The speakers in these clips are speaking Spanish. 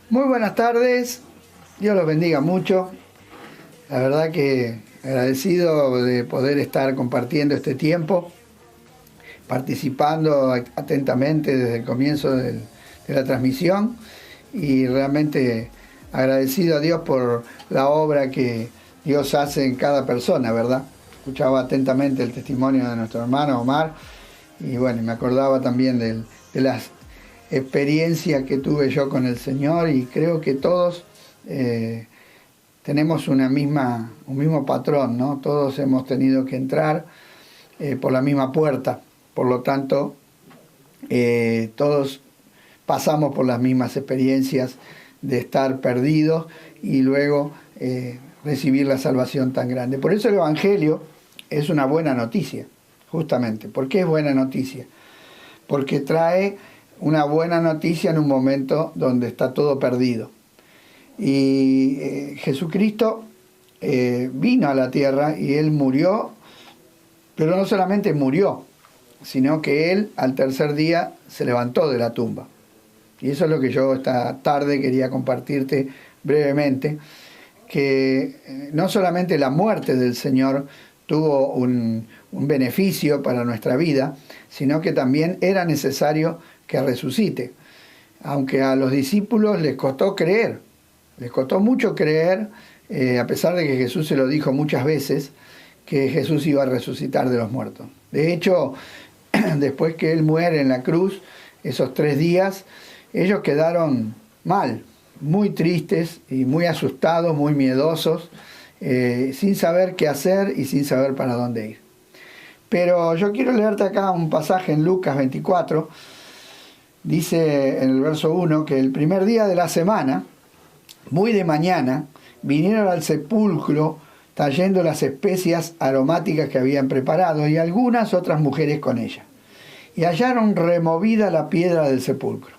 Muy buenas tardes, Dios los bendiga mucho. La verdad que agradecido de poder estar compartiendo este tiempo, participando atentamente desde el comienzo de la transmisión y realmente agradecido a Dios por la obra que Dios hace en cada persona, ¿verdad? Escuchaba atentamente el testimonio de nuestro hermano Omar y bueno, me acordaba también de las experiencia que tuve yo con el Señor y creo que todos tenemos un mismo patrón, ¿no? Todos hemos tenido que entrar por la misma puerta, por lo tanto todos pasamos por las mismas experiencias de estar perdidos y luego recibir la salvación tan grande. Por eso el Evangelio es una buena noticia, justamente. ¿Por qué es buena noticia? Porque trae una buena noticia en un momento donde está todo perdido. Y Jesucristo vino a la tierra y Él murió, pero no solamente murió, sino que Él al tercer día se levantó de la tumba. Y eso es lo que yo esta tarde quería compartirte brevemente, que no solamente la muerte del Señor tuvo un beneficio para nuestra vida, sino que también era necesario que resucite. Aunque a los discípulos les costó creer, les costó mucho creer, a pesar de que Jesús se lo dijo muchas veces, que Jesús iba a resucitar de los muertos. De hecho, después que Él muere en la cruz, esos 3 días, ellos quedaron mal, muy tristes y muy asustados, muy miedosos, sin saber qué hacer y sin saber para dónde ir. Pero yo quiero leerte acá un pasaje en Lucas 24, dice en el verso 1 que el primer día de la semana, muy de mañana, vinieron al sepulcro trayendo las especias aromáticas que habían preparado y algunas otras mujeres con ellas. Y hallaron removida la piedra del sepulcro.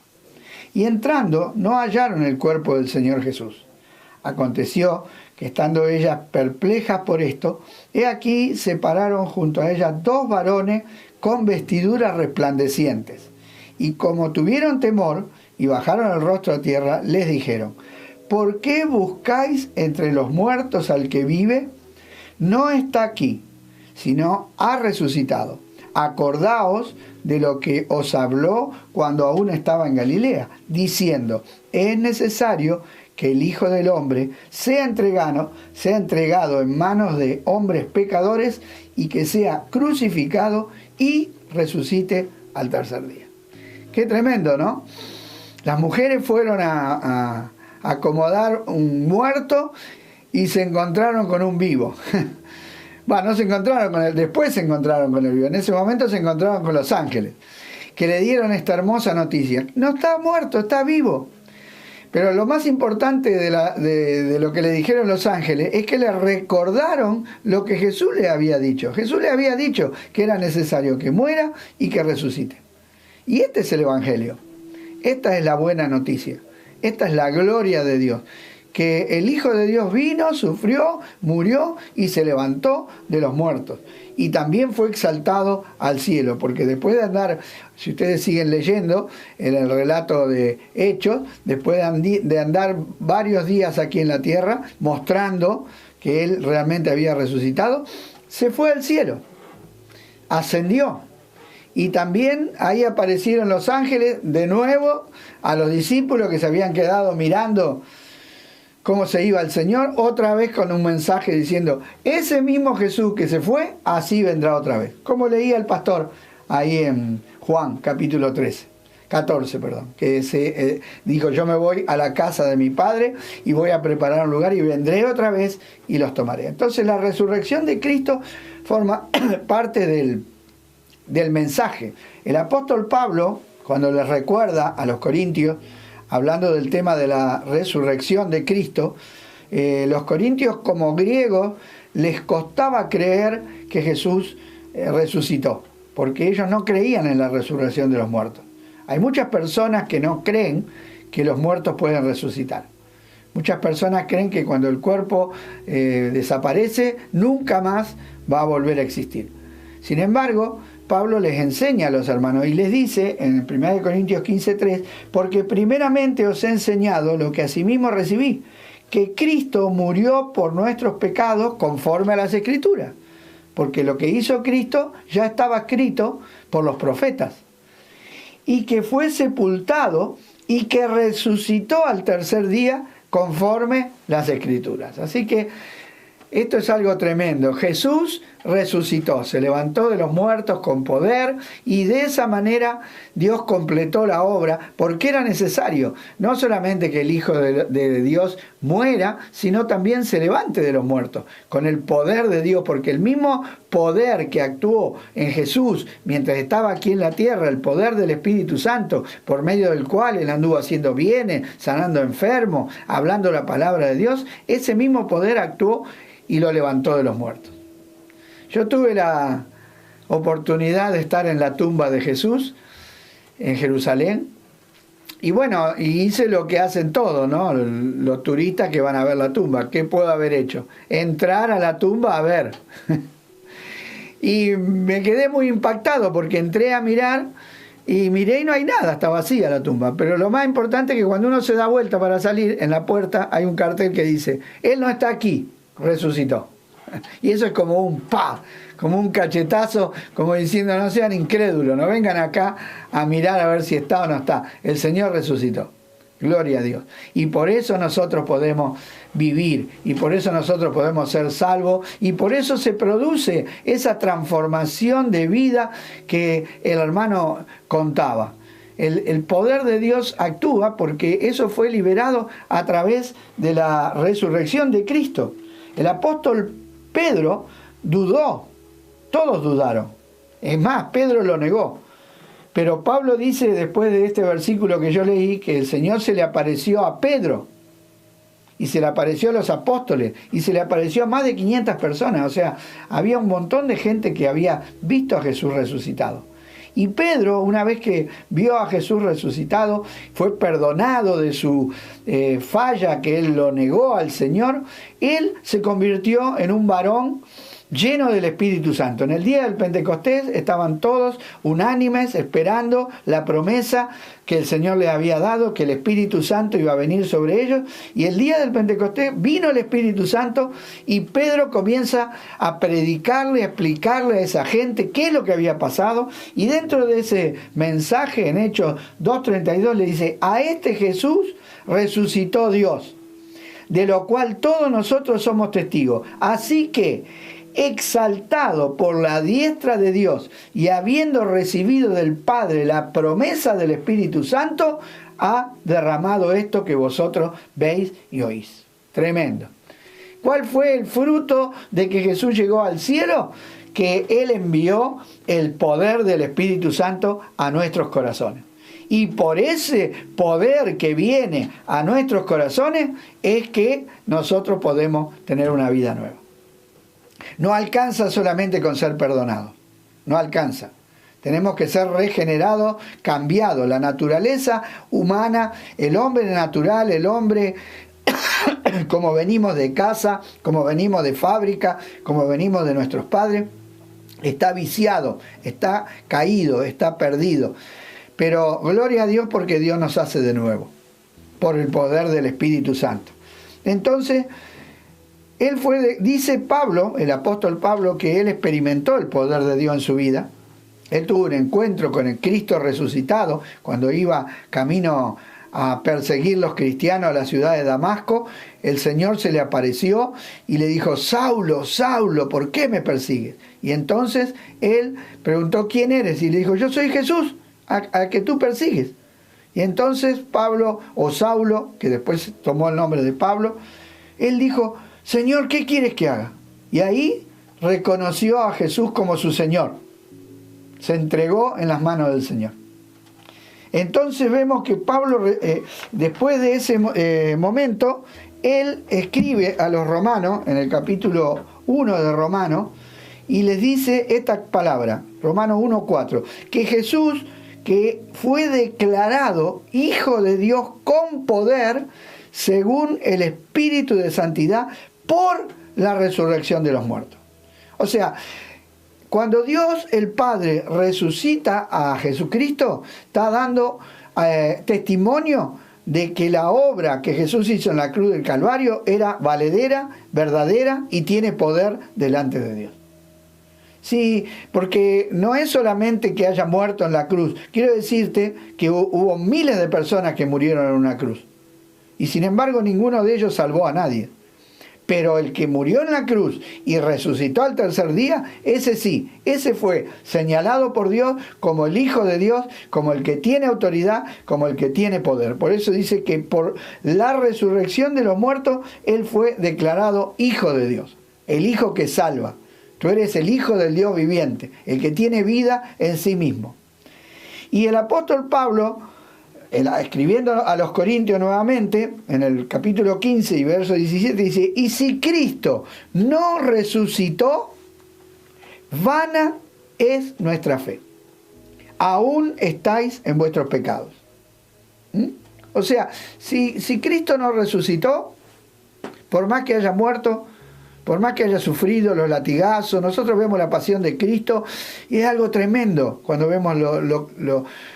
Y entrando, no hallaron el cuerpo del Señor Jesús. Aconteció que estando ellas perplejas por esto, he aquí se pararon junto a ellas 2 varones con vestiduras resplandecientes. Y como tuvieron temor y bajaron el rostro a tierra, les dijeron: ¿por qué buscáis entre los muertos al que vive? No está aquí, sino ha resucitado. Acordaos de lo que os habló cuando aún estaba en Galilea, diciendo: es necesario que el Hijo del Hombre sea entregado en manos de hombres pecadores y que sea crucificado y resucite al tercer día. Qué tremendo, ¿no? Las mujeres fueron a acomodar un muerto y se encontraron con un vivo. Bueno, no se encontraron con él, después se encontraron con el vivo. En ese momento se encontraron con los ángeles, que le dieron esta hermosa noticia. No está muerto, está vivo. Pero lo más importante de lo que le dijeron los ángeles es que le recordaron lo que Jesús le había dicho. Jesús le había dicho que era necesario que muera y que resucite. Y este es el Evangelio. Esta es la buena noticia. Esta es la gloria de Dios. Que el Hijo de Dios vino, sufrió, murió y se levantó de los muertos. Y también fue exaltado al cielo, porque después de andar, si ustedes siguen leyendo en el relato de Hechos, después de andar varios días aquí en la tierra, mostrando que Él realmente había resucitado, se fue al cielo, ascendió. Y también ahí aparecieron los ángeles de nuevo a los discípulos que se habían quedado mirando cómo se iba el Señor, otra vez con un mensaje diciendo: ese mismo Jesús que se fue, así vendrá otra vez. Como leía el pastor ahí en Juan capítulo 14, que dijo: yo me voy a la casa de mi Padre y voy a preparar un lugar y vendré otra vez y los tomaré. Entonces la resurrección de Cristo forma parte del mensaje. El apóstol Pablo, cuando les recuerda a los corintios, hablando del tema de la resurrección de Cristo, los corintios como griegos les costaba creer que Jesús resucitó, porque ellos no creían en la resurrección de los muertos. Hay muchas personas que no creen que los muertos pueden resucitar. Muchas personas creen que cuando el cuerpo desaparece, nunca más va a volver a existir. Sin embargo, Pablo les enseña a los hermanos y les dice en 1 Corintios 15:3, porque primeramente os he enseñado lo que asimismo recibí, que Cristo murió por nuestros pecados conforme a las Escrituras, porque lo que hizo Cristo ya estaba escrito por los profetas, y que fue sepultado y que resucitó al tercer día conforme las Escrituras. Así que esto es algo tremendo. Jesús resucitó, se levantó de los muertos con poder y de esa manera Dios completó la obra, porque era necesario no solamente que el Hijo de Dios muera, sino también se levante de los muertos con el poder de Dios, porque el mismo poder que actuó en Jesús mientras estaba aquí en la tierra, el poder del Espíritu Santo, por medio del cual él anduvo haciendo bienes, sanando enfermos, hablando la palabra de Dios, ese mismo poder actuó y lo levantó de los muertos. Yo tuve la oportunidad de estar en la tumba de Jesús en Jerusalén, y bueno, y hice lo que hacen todos, ¿no? Los turistas que van a ver la tumba. ¿Qué puedo haber hecho? Entrar a la tumba a ver. Y me quedé muy impactado porque entré a mirar y miré y no hay nada, está vacía la tumba. Pero lo más importante es que cuando uno se da vuelta para salir, en la puerta hay un cartel que dice: Él no está aquí, resucitó. Y eso es como un como un cachetazo, como diciendo: no sean incrédulos, no vengan acá a mirar a ver si está o no está. El Señor resucitó. Gloria a Dios. Y por eso nosotros podemos vivir, y por eso nosotros podemos ser salvos, y por eso se produce esa transformación de vida que el hermano contaba. El poder de Dios actúa porque eso fue liberado a través de la resurrección de Cristo. El apóstol Pedro dudó, todos dudaron. Es más, Pedro lo negó. Pero Pablo dice, después de este versículo que yo leí, que el Señor se le apareció a Pedro, y se le apareció a los apóstoles, y se le apareció a más de 500 personas. O sea, había un montón de gente que había visto a Jesús resucitado. Y Pedro, una vez que vio a Jesús resucitado, fue perdonado de su falla, que él lo negó al Señor. Él se convirtió en un varón lleno del Espíritu Santo. En el día del Pentecostés estaban todos unánimes esperando la promesa que el Señor les había dado, que el Espíritu Santo iba a venir sobre ellos. Y el día del Pentecostés vino el Espíritu Santo y Pedro comienza a predicarle, a explicarle a esa gente qué es lo que había pasado. Y dentro de ese mensaje en Hechos 2:32 le dice: a este Jesús resucitó Dios, de lo cual todos nosotros somos testigos. Así que, exaltado por la diestra de Dios y habiendo recibido del Padre la promesa del Espíritu Santo, ha derramado esto que vosotros veis y oís. Tremendo. ¿Cuál fue el fruto de que Jesús llegó al cielo? Que Él envió el poder del Espíritu Santo a nuestros corazones. Y por ese poder que viene a nuestros corazones es que nosotros podemos tener una vida nueva. No alcanza solamente con ser perdonados, no alcanza. Tenemos que ser regenerados, cambiados. La naturaleza humana, el hombre natural, el hombre como venimos de casa, como venimos de fábrica, como venimos de nuestros padres, está viciado, está caído, está perdido. Pero gloria a Dios porque Dios nos hace de nuevo, por el poder del Espíritu Santo. Entonces, dice Pablo, el apóstol Pablo, que él experimentó el poder de Dios en su vida. Él tuvo un encuentro con el Cristo resucitado cuando iba camino a perseguir los cristianos a la ciudad de Damasco. El Señor se le apareció y le dijo: Saulo, Saulo, ¿por qué me persigues? Y entonces él preguntó: ¿quién eres? Y le dijo: yo soy Jesús, a que tú persigues. Y entonces Pablo, o Saulo, que después tomó el nombre de Pablo, él dijo: Señor, ¿qué quieres que haga? Y ahí reconoció a Jesús como su Señor. Se entregó en las manos del Señor. Entonces vemos que Pablo, después de ese momento, él escribe a los romanos, en el capítulo 1 de Romanos, y les dice esta palabra, Romanos 1:4, que Jesús, que fue declarado Hijo de Dios con poder, según el Espíritu de Santidad, por la resurrección de los muertos. O sea, Cuando Dios el Padre resucita a Jesucristo, está dando testimonio de que la obra que Jesús hizo en la cruz del Calvario era valedera, verdadera y tiene poder delante de Dios. Sí, porque no es solamente que haya muerto en la cruz. Quiero decirte que hubo miles de personas que murieron en una cruz. Y sin embargo ninguno de ellos salvó a nadie. Pero el que murió en la cruz y resucitó al tercer día, ese sí, ese fue señalado por Dios como el Hijo de Dios, como el que tiene autoridad, como el que tiene poder. Por eso dice que por la resurrección de los muertos, Él fue declarado Hijo de Dios, el Hijo que salva. Tú eres el Hijo del Dios viviente, el que tiene vida en sí mismo. Y el apóstol Pablo, escribiendo a los Corintios nuevamente, en el capítulo 15 y verso 17, dice: y si Cristo no resucitó, vana es nuestra fe. Aún estáis en vuestros pecados. O sea, si Cristo no resucitó, por más que haya muerto, por más que haya sufrido los latigazos, nosotros vemos la pasión de Cristo y es algo tremendo cuando vemos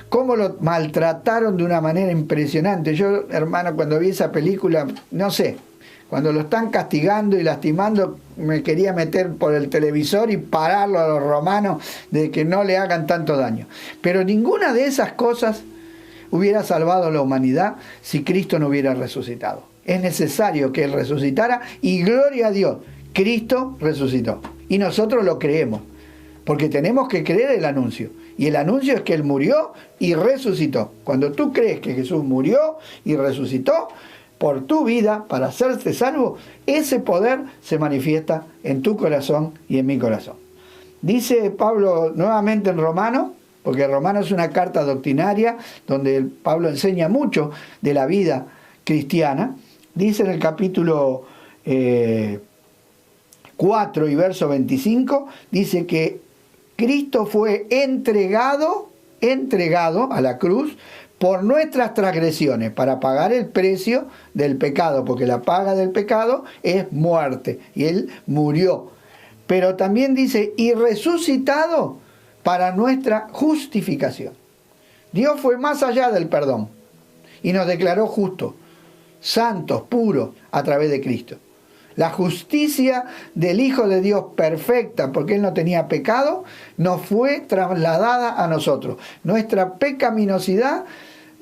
cómo lo maltrataron de una manera impresionante. Yo, hermano, cuando vi esa película, no sé, cuando lo están castigando y lastimando, me quería meter por el televisor y pararlo a los romanos de que no le hagan tanto daño. Pero ninguna de esas cosas hubiera salvado a la humanidad si Cristo no hubiera resucitado. Es necesario que Él resucitara y gloria a Dios. Cristo resucitó y nosotros lo creemos porque tenemos que creer el anuncio, y el anuncio es que Él murió y resucitó. Cuando tú crees que Jesús murió y resucitó por tu vida para hacerte salvo, ese poder se manifiesta en tu corazón y en mi corazón. Dice Pablo nuevamente en Romanos, porque Romanos es una carta doctrinaria donde Pablo enseña mucho de la vida cristiana. Dice en el capítulo 4 y verso 25, dice que Cristo fue entregado a la cruz por nuestras transgresiones, para pagar el precio del pecado, porque la paga del pecado es muerte, y Él murió. Pero también dice, y resucitado para nuestra justificación. Dios fue más allá del perdón, y nos declaró justos, santos, puros, a través de Cristo. La justicia del Hijo de Dios perfecta, porque Él no tenía pecado, nos fue trasladada a nosotros. Nuestra pecaminosidad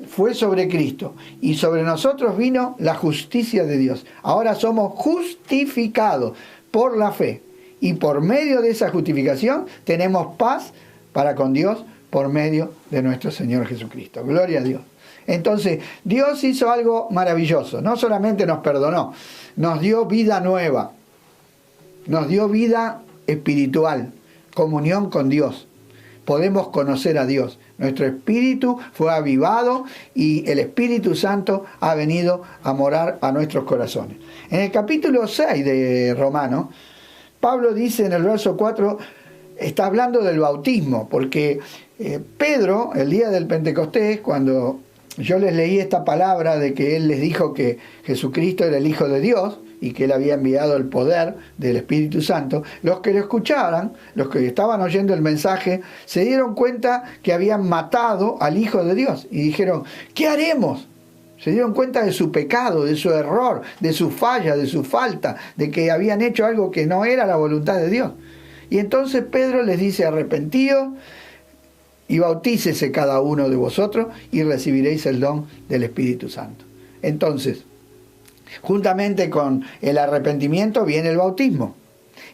fue sobre Cristo y sobre nosotros vino la justicia de Dios. Ahora somos justificados por la fe y por medio de esa justificación tenemos paz para con Dios por medio de nuestro Señor Jesucristo. Gloria a Dios. Entonces, Dios hizo algo maravilloso. No solamente nos perdonó, nos dio vida nueva, nos dio vida espiritual, comunión con Dios. Podemos conocer a Dios. Nuestro espíritu fue avivado y el Espíritu Santo ha venido a morar a nuestros corazones. En el capítulo 6 de Romanos, Pablo dice en el verso 4, está hablando del bautismo, porque Pedro, el día del Pentecostés, cuando yo les leí esta palabra de que él les dijo que Jesucristo era el Hijo de Dios y que Él había enviado el poder del Espíritu Santo, los que lo escucharan, los que estaban oyendo el mensaje, se dieron cuenta que habían matado al Hijo de Dios y dijeron, ¿qué haremos? Se dieron cuenta de su pecado, de su error, de su falla, de su falta, de que habían hecho algo que no era la voluntad de Dios. Y entonces Pedro les dice, arrepentíos y bautícese cada uno de vosotros y recibiréis el don del Espíritu Santo. Entonces, juntamente con el arrepentimiento viene el bautismo.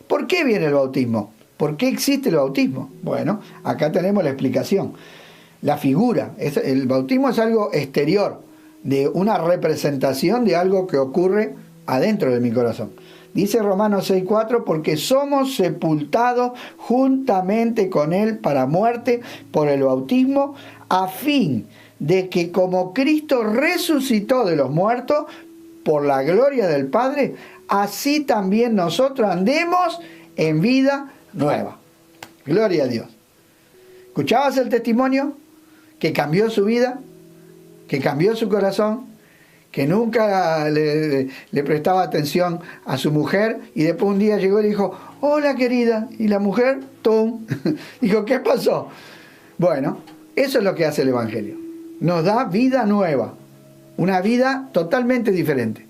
¿Por qué viene el bautismo? ¿Por qué existe el bautismo? Bueno, acá tenemos la explicación. La figura, el bautismo es algo exterior, de una representación de algo que ocurre adentro de mi corazón. Dice Romanos 6:4, porque somos sepultados juntamente con Él para muerte por el bautismo, a fin de que como Cristo resucitó de los muertos por la gloria del Padre, así también nosotros andemos en vida nueva. Gloria a Dios. ¿Escuchabas el testimonio? Que cambió su vida, que cambió su corazón, que nunca le prestaba atención a su mujer, y después un día llegó y le dijo, hola querida, y la mujer, ¡tum! Dijo, ¿qué pasó? Bueno, eso es lo que hace el Evangelio. Nos da vida nueva, una vida totalmente diferente.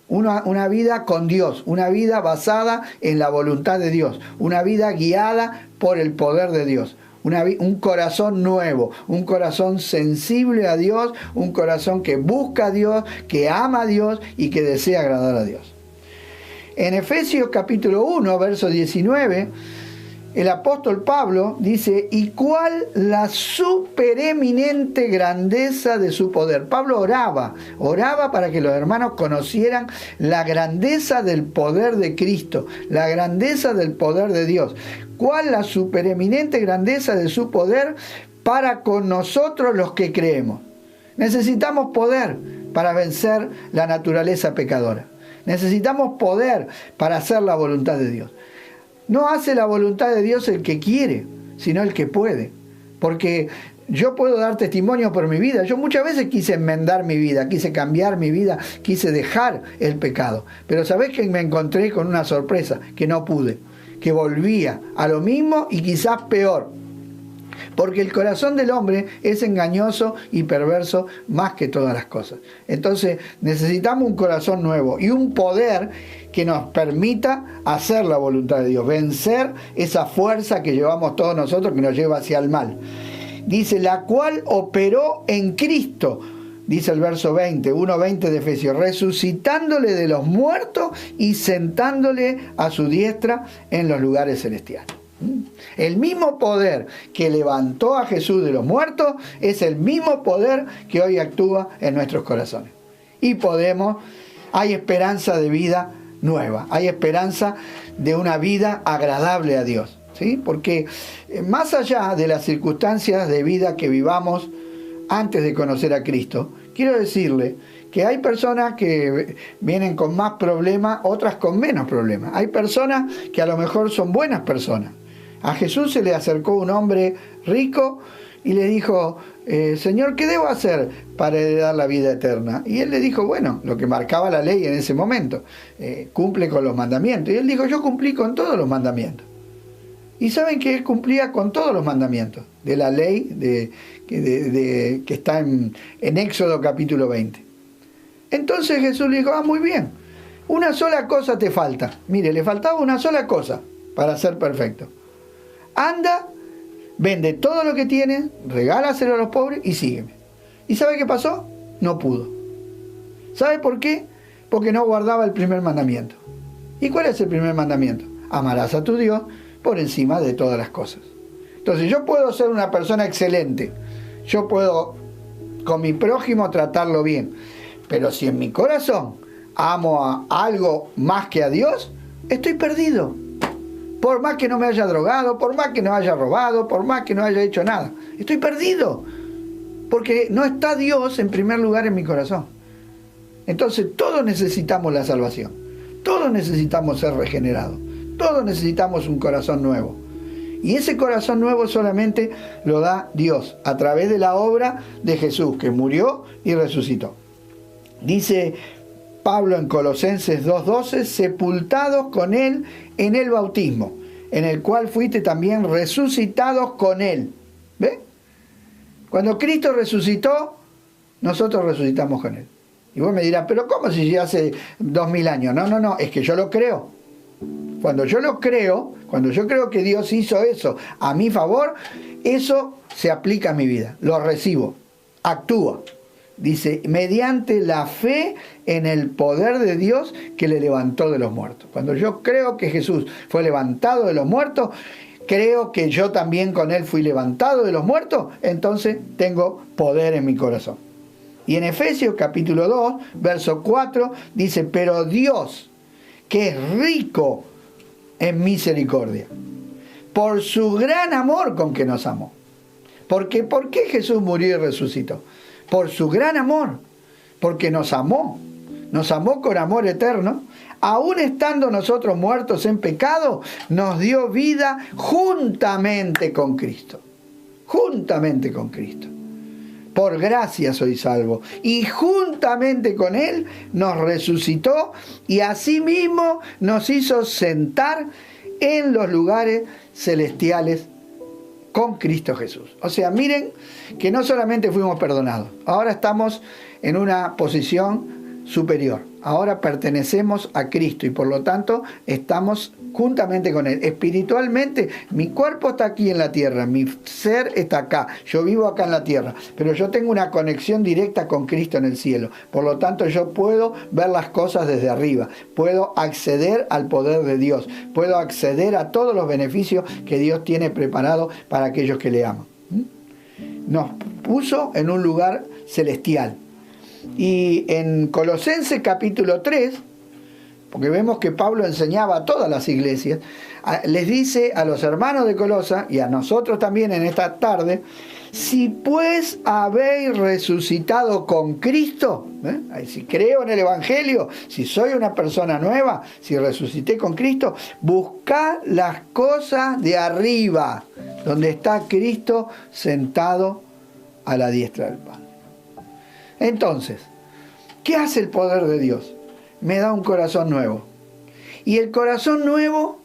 Una vida con Dios, una vida basada en la voluntad de Dios, una vida guiada por el poder de Dios, un corazón nuevo, un corazón sensible a Dios, un corazón que busca a Dios, que ama a Dios y que desea agradar a Dios. En Efesios capítulo 1, verso 19, el apóstol Pablo dice, ¿y cuál la supereminente grandeza de su poder? Pablo oraba para que los hermanos conocieran la grandeza del poder de Cristo, la grandeza del poder de Dios. ¿Cuál la supereminente grandeza de su poder para con nosotros los que creemos? Necesitamos poder para vencer la naturaleza pecadora. Necesitamos poder para hacer la voluntad de Dios. No hace la voluntad de Dios el que quiere, sino el que puede. Porque yo puedo dar testimonio por mi vida. Yo muchas veces quise enmendar mi vida, quise cambiar mi vida, quise dejar el pecado. Pero ¿sabés que me encontré con una sorpresa? Que no pude, que volvía a lo mismo y quizás peor. Porque el corazón del hombre es engañoso y perverso más que todas las cosas. Entonces necesitamos un corazón nuevo y un poder que nos permita hacer la voluntad de Dios, vencer esa fuerza que llevamos todos nosotros que nos lleva hacia el mal. Dice, la cual operó en Cristo, dice el verso 20, 1:20 de Efesios, resucitándole de los muertos y sentándole a su diestra en los lugares celestiales. El mismo poder que levantó a Jesús de los muertos es el mismo poder que hoy actúa en nuestros corazones. Y hay esperanza de vida nueva, hay esperanza de una vida agradable a Dios, ¿sí? Porque más allá de las circunstancias de vida que vivamos antes de conocer a Cristo, quiero decirle que hay personas que vienen con más problemas, otras con menos problemas. Hay personas que a lo mejor son buenas personas. A Jesús se le acercó un hombre rico y le dijo, Señor, ¿qué debo hacer para heredar la vida eterna? Y él le dijo, bueno, lo que marcaba la ley en ese momento, cumple con los mandamientos. Y él dijo, yo cumplí con todos los mandamientos. Y saben que él cumplía con todos los mandamientos de la ley que está en Éxodo capítulo 20. Entonces Jesús le dijo, muy bien, una sola cosa te falta. Mire, le faltaba una sola cosa para ser perfecto. Anda, vende todo lo que tienes, regálaselo a los pobres y sígueme. ¿Y sabe qué pasó? No pudo. ¿Sabe por qué? Porque no guardaba el primer mandamiento. ¿Y cuál es el primer mandamiento? Amarás a tu Dios por encima de todas las cosas. Entonces yo puedo ser una persona excelente, yo puedo con mi prójimo tratarlo bien, pero si en mi corazón amo a algo más que a Dios, estoy perdido. Por más que no me haya drogado, por más que no haya robado, por más que no haya hecho nada, estoy perdido, porque no está Dios en primer lugar en mi corazón. Entonces todos necesitamos la salvación, todos necesitamos ser regenerados, todos necesitamos un corazón nuevo. Y ese corazón nuevo solamente lo da Dios a través de la obra de Jesús, que murió y resucitó. Dice Pablo en Colosenses 2:12, sepultados con Él en el bautismo, en el cual fuiste también resucitados con Él. ¿Ve? Cuando Cristo resucitó, nosotros resucitamos con Él. Y vos me dirás, pero ¿cómo si ya hace 2000 años? No, es que yo lo creo. Cuando yo lo creo, cuando yo creo que Dios hizo eso a mi favor, eso se aplica a mi vida, lo recibo, actúa. Dice, mediante la fe en el poder de Dios que le levantó de los muertos. Cuando yo creo que Jesús fue levantado de los muertos, creo que yo también con Él fui levantado de los muertos, entonces tengo poder en mi corazón. Y en Efesios capítulo 2, verso 4, dice, pero Dios, que es rico en misericordia, por su gran amor con que nos amó. Porque, ¿por qué Jesús murió y resucitó? Por su gran amor, porque nos amó con amor eterno, aun estando nosotros muertos en pecado, nos dio vida juntamente con Cristo. Juntamente con Cristo. Por gracia soy salvo. Y juntamente con Él nos resucitó y asimismo nos hizo sentar en los lugares celestiales con Cristo Jesús. O sea, miren que no solamente fuimos perdonados, ahora estamos en una posición superior. Ahora pertenecemos a Cristo y por lo tanto estamos juntamente con Él. Espiritualmente, mi cuerpo está aquí en la tierra, mi ser está acá, yo vivo acá en la tierra, pero yo tengo una conexión directa con Cristo en el cielo. Por lo tanto, yo puedo ver las cosas desde arriba, puedo acceder al poder de Dios, puedo acceder a todos los beneficios que Dios tiene preparado para aquellos que le aman. Nos puso en un lugar celestial. Y en Colosenses capítulo 3, porque vemos que Pablo enseñaba a todas las iglesias, les dice a los hermanos de Colosa y a nosotros también en esta tarde: si pues habéis resucitado con Cristo, si creo en el Evangelio, si soy una persona nueva, si resucité con Cristo, buscad las cosas de arriba, donde está Cristo sentado a la diestra del Padre. Entonces, ¿qué hace el poder de Dios? Me da un corazón nuevo. Y el corazón nuevo,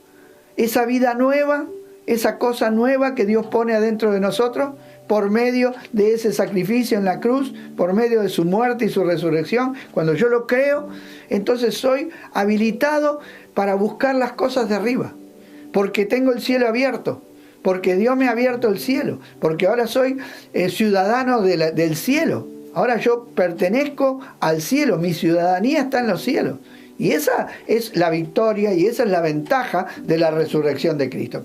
esa vida nueva, esa cosa nueva que Dios pone adentro de nosotros, por medio de ese sacrificio en la cruz, por medio de su muerte y su resurrección, cuando yo lo creo, entonces soy habilitado para buscar las cosas de arriba, porque tengo el cielo abierto, porque Dios me ha abierto el cielo, porque ahora soy ciudadano del cielo. Ahora yo pertenezco al cielo, mi ciudadanía está en los cielos. Y esa es la victoria y esa es la ventaja de la resurrección de Cristo.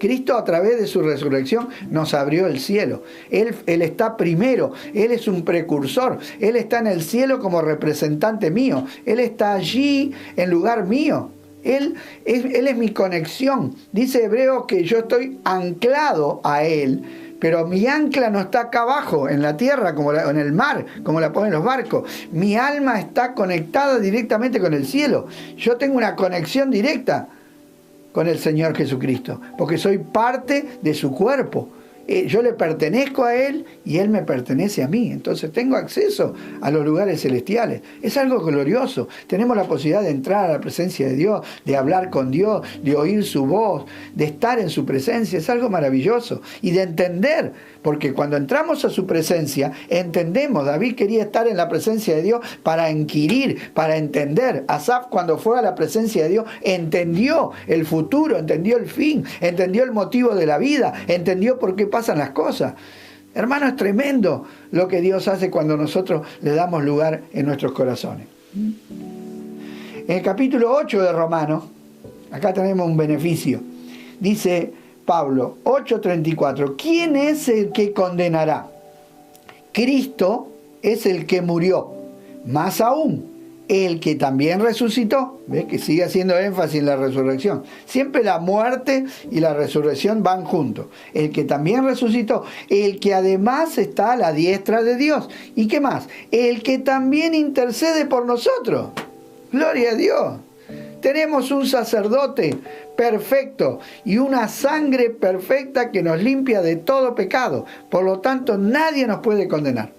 Cristo a través de su resurrección nos abrió el cielo. Él está primero, Él es un precursor. Él está en el cielo como representante mío. Él está allí en lugar mío. Él es mi conexión. Dice Hebreo que yo estoy anclado a Él. Pero mi ancla no está acá abajo, en la tierra, como en el mar, como la ponen los barcos. Mi alma está conectada directamente con el cielo. Yo tengo una conexión directa con el Señor Jesucristo, porque soy parte de su cuerpo. Yo le pertenezco a Él y Él me pertenece a mí. Entonces tengo acceso a los lugares celestiales. Es algo glorioso. Tenemos la posibilidad de entrar a la presencia de Dios, de hablar con Dios, de oír su voz, de estar en su presencia. Es algo maravilloso. Y de entender, porque cuando entramos a su presencia, entendemos. David quería estar en la presencia de Dios para inquirir, para entender. Asaf, cuando fue a la presencia de Dios, entendió el futuro, entendió el fin, entendió el motivo de la vida, entendió por qué pasan las cosas. Hermano, es tremendo lo que Dios hace cuando nosotros le damos lugar en nuestros corazones. En el capítulo 8 de Romanos, acá tenemos un beneficio. Dice Pablo, 8:34, ¿quién es el que condenará? Cristo es el que murió, más aún, el que también resucitó. ¿Ves? Que sigue haciendo énfasis en la resurrección. Siempre la muerte y la resurrección van juntos. El que también resucitó, el que además está a la diestra de Dios. ¿Y qué más? El que también intercede por nosotros. Gloria a Dios. Tenemos un sacerdote perfecto y una sangre perfecta que nos limpia de todo pecado. Por lo tanto, nadie nos puede condenar.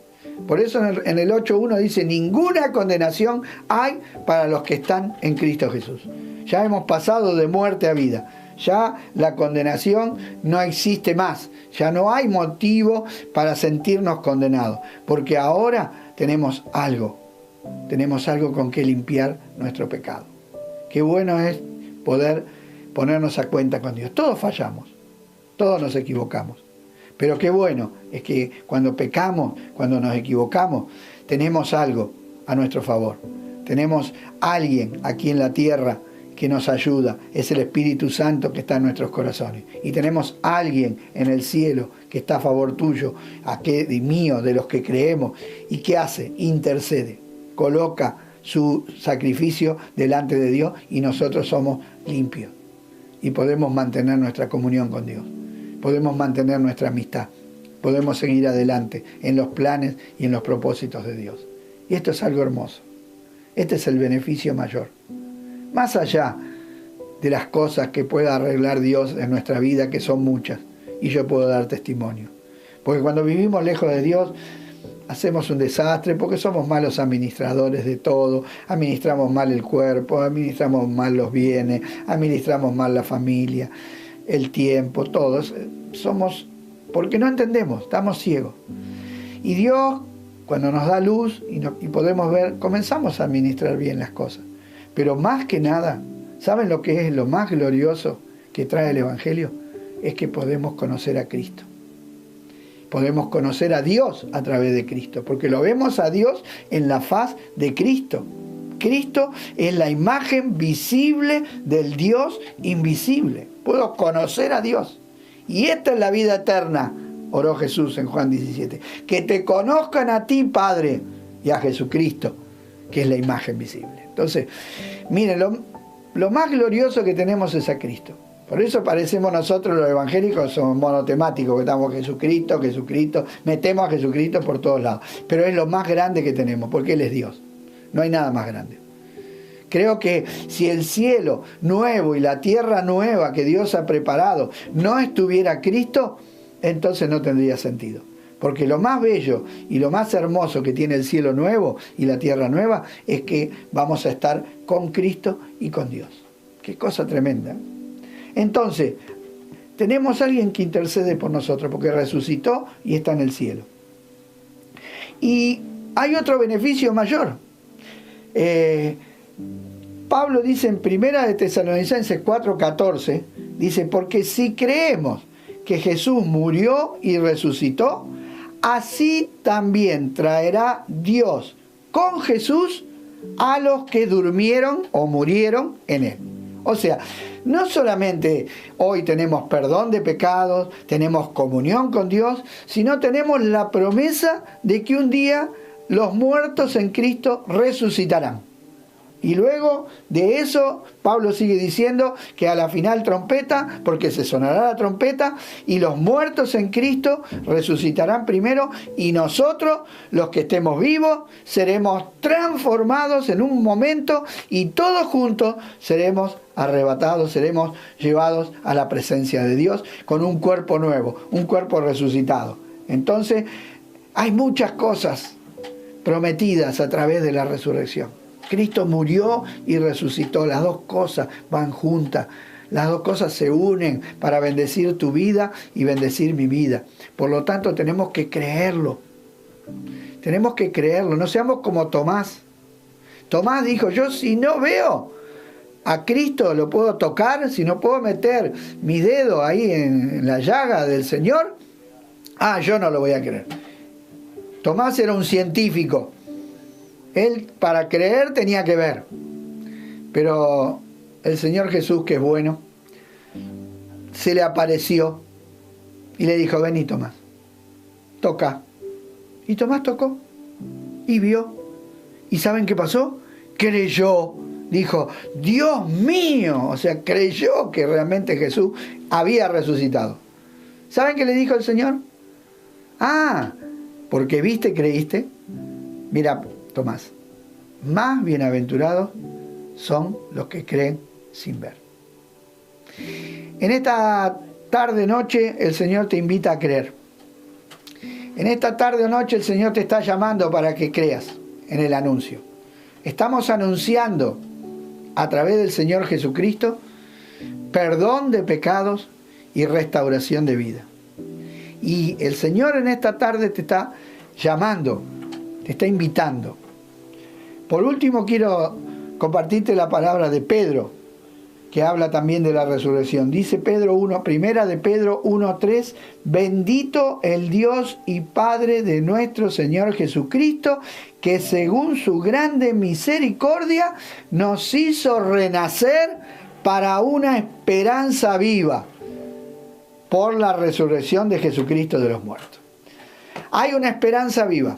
Por eso en el 8.1 dice, ninguna condenación hay para los que están en Cristo Jesús. Ya hemos pasado de muerte a vida. Ya la condenación no existe más. Ya no hay motivo para sentirnos condenados. Porque ahora tenemos algo. Tenemos algo con que limpiar nuestro pecado. Qué bueno es poder ponernos a cuenta con Dios. Todos fallamos. Todos nos equivocamos. Pero qué bueno es que cuando pecamos, cuando nos equivocamos, tenemos algo a nuestro favor. Tenemos alguien aquí en la tierra que nos ayuda. Es el Espíritu Santo que está en nuestros corazones. Y tenemos alguien en el cielo que está a favor tuyo, y mío, de los que creemos. ¿Y qué hace? Intercede. Coloca su sacrificio delante de Dios y nosotros somos limpios. Y podemos mantener nuestra comunión con Dios. Podemos mantener nuestra amistad, podemos seguir adelante en los planes y en los propósitos de Dios. Y esto es algo hermoso. Este es el beneficio mayor. Más allá de las cosas que pueda arreglar Dios en nuestra vida, que son muchas, y yo puedo dar testimonio. Porque cuando vivimos lejos de Dios, hacemos un desastre porque somos malos administradores de todo, administramos mal el cuerpo, administramos mal los bienes, administramos mal la familia, el tiempo, todos. Porque no entendemos, estamos ciegos. Y Dios, cuando nos da luz y podemos ver, comenzamos a administrar bien las cosas. Pero más que nada, ¿saben lo que es lo más glorioso que trae el Evangelio? Es que podemos conocer a Cristo. Podemos conocer a Dios a través de Cristo, porque lo vemos a Dios en la faz de Cristo. Cristo es la imagen visible del Dios invisible. Puedo conocer a Dios. Y esta es la vida eterna, oró Jesús en Juan 17. Que te conozcan a ti, Padre, y a Jesucristo, que es la imagen visible. Entonces, miren, lo más glorioso que tenemos es a Cristo. Por eso parecemos nosotros los evangélicos, somos monotemáticos, que estamos Jesucristo, Jesucristo, metemos a Jesucristo por todos lados. Pero es lo más grande que tenemos, porque Él es Dios. No hay nada más grande. Creo que si el cielo nuevo y la tierra nueva que Dios ha preparado no estuviera Cristo, entonces no tendría sentido. Porque lo más bello y lo más hermoso que tiene el cielo nuevo y la tierra nueva es que vamos a estar con Cristo y con Dios. Qué cosa tremenda. Entonces, tenemos a alguien que intercede por nosotros porque resucitó y está en el cielo. Y hay otro beneficio mayor. Pablo dice en 1 de Tesalonicenses 4:14, dice, porque si creemos que Jesús murió y resucitó, así también traerá Dios con Jesús a los que durmieron o murieron en Él. O sea, no solamente hoy tenemos perdón de pecados, tenemos comunión con Dios, sino tenemos la promesa de que un día los muertos en Cristo resucitarán. Y luego de eso, Pablo sigue diciendo que a la final trompeta, porque se sonará la trompeta, y los muertos en Cristo resucitarán primero, y nosotros, los que estemos vivos, seremos transformados en un momento, y todos juntos seremos arrebatados, seremos llevados a la presencia de Dios con un cuerpo nuevo, un cuerpo resucitado. Entonces, hay muchas cosas prometidas a través de la resurrección. Cristo murió y resucitó. Las dos cosas van juntas. Las dos cosas se unen para bendecir tu vida y bendecir mi vida. Por lo tanto, tenemos que creerlo. Tenemos que creerlo. No seamos como Tomás. Tomás dijo, yo si no veo a Cristo lo puedo tocar, si no puedo meter mi dedo ahí en la llaga del Señor, yo no lo voy a creer. Tomás era un científico. Él para creer tenía que ver. Pero el Señor Jesús, que es bueno, se le apareció y le dijo, vení Tomás, toca. Y Tomás tocó y vio. ¿Y saben qué pasó? Creyó. Dijo, Dios mío. O sea, creyó que realmente Jesús había resucitado. ¿Saben qué le dijo el Señor? Porque viste, creíste. Mira, Tomás, más bienaventurados son los que creen sin ver. En esta tarde-noche el Señor te invita a creer. En esta tarde o noche el Señor te está llamando para que creas en el anuncio. Estamos anunciando a través del Señor Jesucristo perdón de pecados y restauración de vida. Y el Señor en esta tarde te está llamando, te está invitando. Por último, quiero compartirte la palabra de Pedro, que habla también de la resurrección. Dice primera de Pedro 1:3, bendito el Dios y Padre de nuestro Señor Jesucristo, que según su grande misericordia nos hizo renacer para una esperanza viva por la resurrección de Jesucristo de los muertos. Hay una esperanza viva.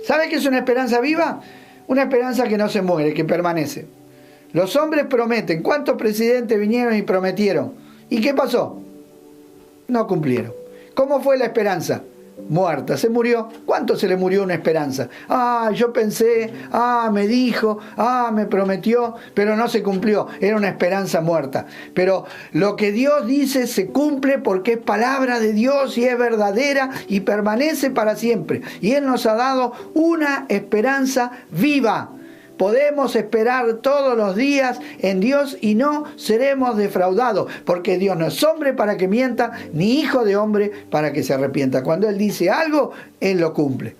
¿Sabe qué es una esperanza viva? Una esperanza que no se muere, que permanece. Los hombres prometen. ¿Cuántos presidentes vinieron y prometieron? ¿Y qué pasó? No cumplieron. ¿Cómo fue la esperanza? muerta, se murió. ¿Cuánto se le murió una esperanza? Yo pensé, me dijo, me prometió, pero no se cumplió. Era una esperanza muerta. Pero lo que Dios dice se cumple porque es palabra de Dios y es verdadera y permanece para siempre. Y Él nos ha dado una esperanza viva. Podemos esperar todos los días en Dios y no seremos defraudados, porque Dios no es hombre para que mienta, ni hijo de hombre para que se arrepienta. Cuando Él dice algo, Él lo cumple.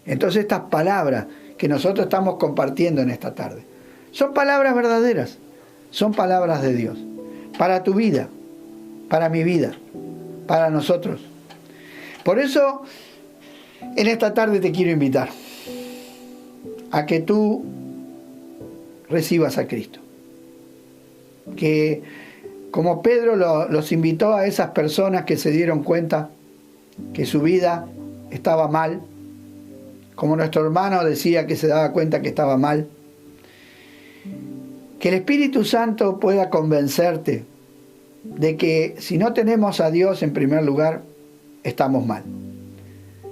Entonces estas palabras que nosotros estamos compartiendo en esta tarde son palabras verdaderas, son palabras de Dios, para tu vida, para mi vida, para nosotros. Por eso, en esta tarde te quiero invitar a que tú recibas a Cristo. Que como Pedro los invitó a esas personas que se dieron cuenta que su vida estaba mal, como nuestro hermano decía que se daba cuenta que estaba mal, que el Espíritu Santo pueda convencerte de que si no tenemos a Dios en primer lugar, estamos mal.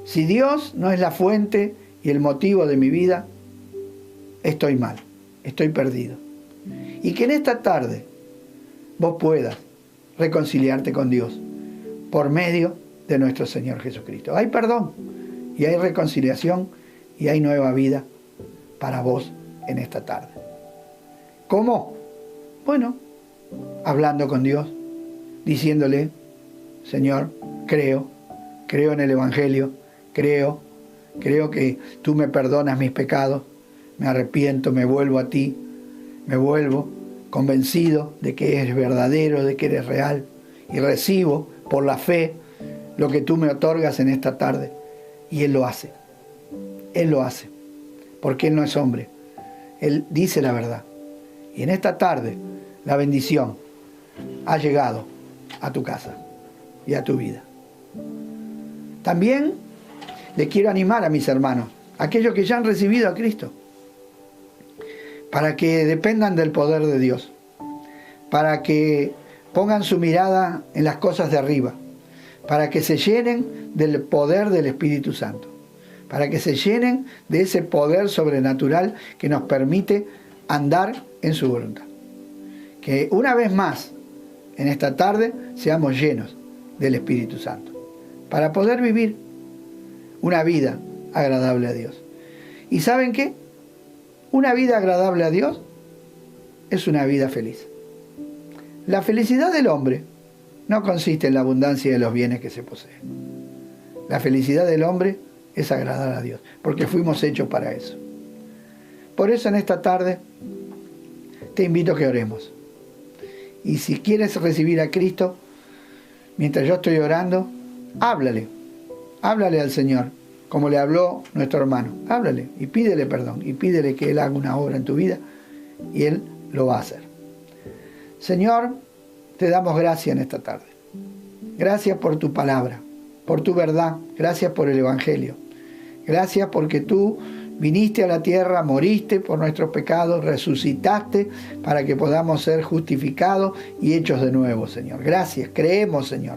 Si Dios no es la fuente y el motivo de mi vida, estoy mal. Estoy perdido. Y que en esta tarde vos puedas reconciliarte con Dios por medio de nuestro Señor Jesucristo. Hay perdón y hay reconciliación y hay nueva vida para vos en esta tarde. ¿Cómo? Bueno, hablando con Dios, diciéndole, Señor, creo en el Evangelio, creo que tú me perdonas mis pecados, me arrepiento, me vuelvo a ti, me vuelvo convencido de que eres verdadero, de que eres real, y recibo por la fe lo que tú me otorgas en esta tarde. Y Él lo hace, porque Él no es hombre, Él dice la verdad. Y en esta tarde la bendición ha llegado a tu casa y a tu vida. También le quiero animar a mis hermanos, aquellos que ya han recibido a Cristo, para que dependan del poder de Dios, para que pongan su mirada en las cosas de arriba, para que se llenen del poder del Espíritu Santo, para que se llenen de ese poder sobrenatural que nos permite andar en su voluntad. Que una vez más, en esta tarde, seamos llenos del Espíritu Santo, para poder vivir una vida agradable a Dios. ¿Y saben qué? Una vida agradable a Dios es una vida feliz. La felicidad del hombre no consiste en la abundancia de los bienes que se poseen. La felicidad del hombre es agradar a Dios, porque fuimos hechos para eso. Por eso en esta tarde te invito a que oremos. Y si quieres recibir a Cristo, mientras yo estoy orando, háblale al Señor, como le habló nuestro hermano. Háblale y pídele perdón y pídele que Él haga una obra en tu vida y Él lo va a hacer. Señor, te damos gracias en esta tarde. Gracias por tu palabra, por tu verdad. Gracias por el Evangelio. Gracias porque tú viniste a la tierra, moriste por nuestros pecados, resucitaste para que podamos ser justificados y hechos de nuevo, Señor. Gracias. Creemos, Señor.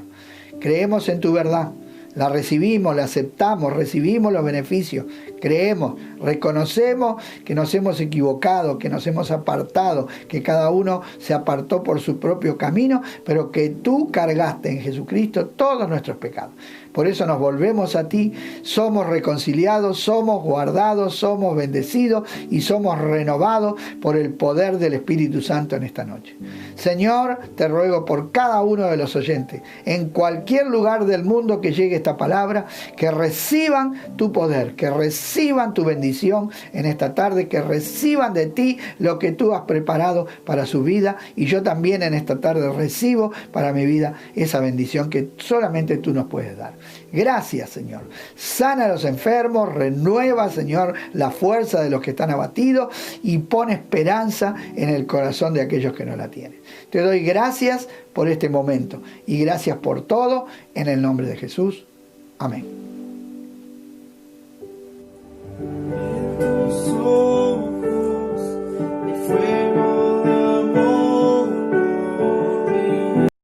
Creemos en tu verdad. La recibimos, la aceptamos, recibimos los beneficios, creemos, reconocemos que nos hemos equivocado, que nos hemos apartado, que cada uno se apartó por su propio camino, pero que tú cargaste en Jesucristo todos nuestros pecados. Por eso nos volvemos a ti, somos reconciliados, somos guardados, somos bendecidos y somos renovados por el poder del Espíritu Santo en esta noche. Señor, te ruego por cada uno de los oyentes, en cualquier lugar del mundo que llegue esta palabra, que reciban tu poder, que reciban tu bendición en esta tarde, que reciban de ti lo que tú has preparado para su vida, y yo también en esta tarde recibo para mi vida esa bendición que solamente tú nos puedes dar. Gracias, Señor. Sana a los enfermos, renueva, Señor, la fuerza de los que están abatidos y pone esperanza en el corazón de aquellos que no la tienen. Te doy gracias por este momento y gracias por todo en el nombre de Jesús. Amén.